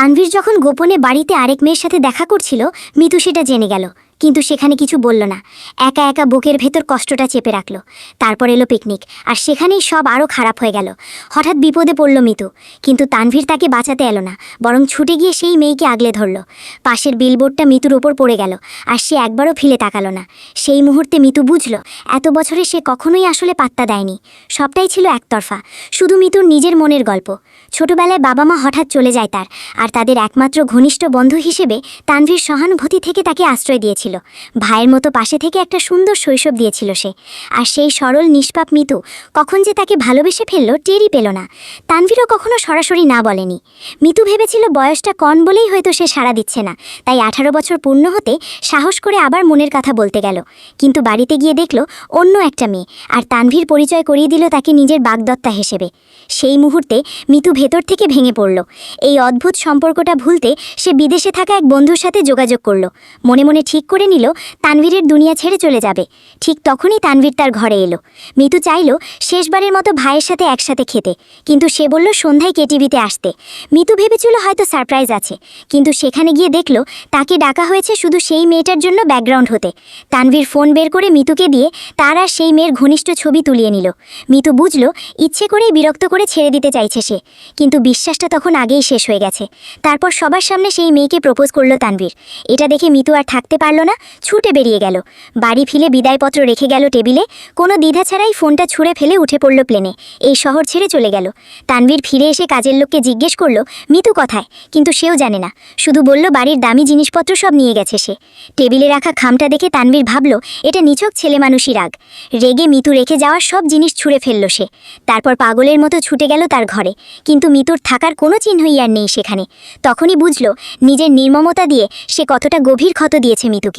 তানভীর যখন গোপনে বাড়িতে আরেক মেয়ের সাথে দেখা করছিল, মিতু সেটা জেনে গেল, কিন্তু সেখানে কিছু বলল না। একা একা বুকের ভেতর কষ্টটা চেপে রাখল। তারপর এলো পিকনিক, আর সেখানেই সব আরও খারাপ হয়ে গেল। হঠাৎ বিপদে পড়ল মিতু, কিন্তু তানভীর তাকে বাঁচাতে এলো না, বরং ছুটে গিয়ে সেই মেয়েকে আগলে ধরল। পাশের বিলবোর্ডটা মিতুর ওপর পড়ে গেল, আর সে একবারও ফিরে তাকালো না। সেই মুহূর্তে মিতু বুঝল, এত বছরে সে কখনোই আসলে পাত্তা দেয়নি। সবটাই ছিল একতরফা, শুধু মিতুর নিজের মনের গল্প। ছোটবেলায় বাবা মা হঠাৎ চলে যায় তার, আর তাদের একমাত্র ঘনিষ্ঠ বন্ধু হিসেবে তানভীর সহানুভূতি থেকে তাকে আশ্রয় দিয়েছিল। ভাইয়ের মতো পাশে থেকে একটা সুন্দর শৈশব দিয়েছিল সে। আর সেই সরল নিষ্পাপ মিতু কখন যে তাকে ভালোবেসে ফেলল টেরই পেল না। তানভীরও কখনো সরাসরি না বলেনি। মিতু ভেবেছিল বয়সটা কম বলেই হয়তো সে সাড়া দিচ্ছে না, তাই 18 বছর পূর্ণ হতে সাহস করে আবার মনের কথা বলতে গেল। কিন্তু বাড়িতে গিয়ে দেখল অন্য একটা মেয়ে, আর তানভীর পরিচয় করিয়ে দিল তাকে নিজের বাগদত্তা হিসেবে। সেই মুহূর্তে মিতু ভেতর থেকে ভেঙে পড়ল। এই অদ্ভুত সম্পর্কটা ভুলতে সে বিদেশে থাকা এক বন্ধুর সাথে যোগাযোগ করল। মনে মনে ঠিক করে নিল তানভীরের দুনিয়া ছেড়ে চলে যাবে। ঠিক তখনই তানভীর তার ঘরে এলো। মিতু চাইল শেষবারের মতো ভাইয়ের সাথে একসাথে খেতে, কিন্তু সে বলল সন্ধ্যায় কেটিভিতে আসতে। মিতু ভেবেছিল হয়তো সারপ্রাইজ আছে, কিন্তু সেখানে গিয়ে দেখল তাকে ডাকা হয়েছে শুধু সেই মেয়েটার জন্য ব্যাকগ্রাউন্ড হতে। তানভীর ফোন বের করে মিতুকে দিয়ে তার আর সেই মেয়ের ঘনিষ্ঠ ছবি তুলিয়ে নিল। মিতু বুঝল ইচ্ছে করেই বিরক্ত করে ছেড়ে দিতে চাইছে সে, কিন্তু বিশ্বাসটা তখন আগেই শেষ হয়ে গেছে। তারপর সবার সামনে সেই মেয়েকে প্রপোজ করলো তানভীর। এটা দেখে মিতু আর থাকতে পারল না, ছুটে বেরিয়ে গেল। বাড়ি ফিরে বিদায়পত্র রেখে গেল টেবিলে। কোনো দ্বিধা ছাড়াই ফোনটা ছুঁড়ে ফেলে উঠে পড়ল প্লেনে, এই শহর ছেড়ে চলে গেল। তানভীর ফিরে এসে কাজের লোককে জিজ্ঞেস করল মিতু কোথায়, কিন্তু সেও জানে না, শুধু বলল বাড়ির দামি জিনিসপত্র সব নিয়ে গেছে সে। টেবিলে রাখা খামটা দেখে তানভীর ভাবল এটা নিছক ছেলেমানুষই রাগ। রেগে মিতু রেখে যাওয়ার সব জিনিস ছুঁড়ে ফেলল সে। তারপর পাগলের মতো ছুটে গেল তার ঘরে, কিন্তু মিতুর থাকার কোনো চিহ্নই আর নেই সেখানে। তখনই বুঝল নিজের নির্মমতা দিয়ে সে কতটা গভীর ক্ষত দিয়েছে মিতুকে।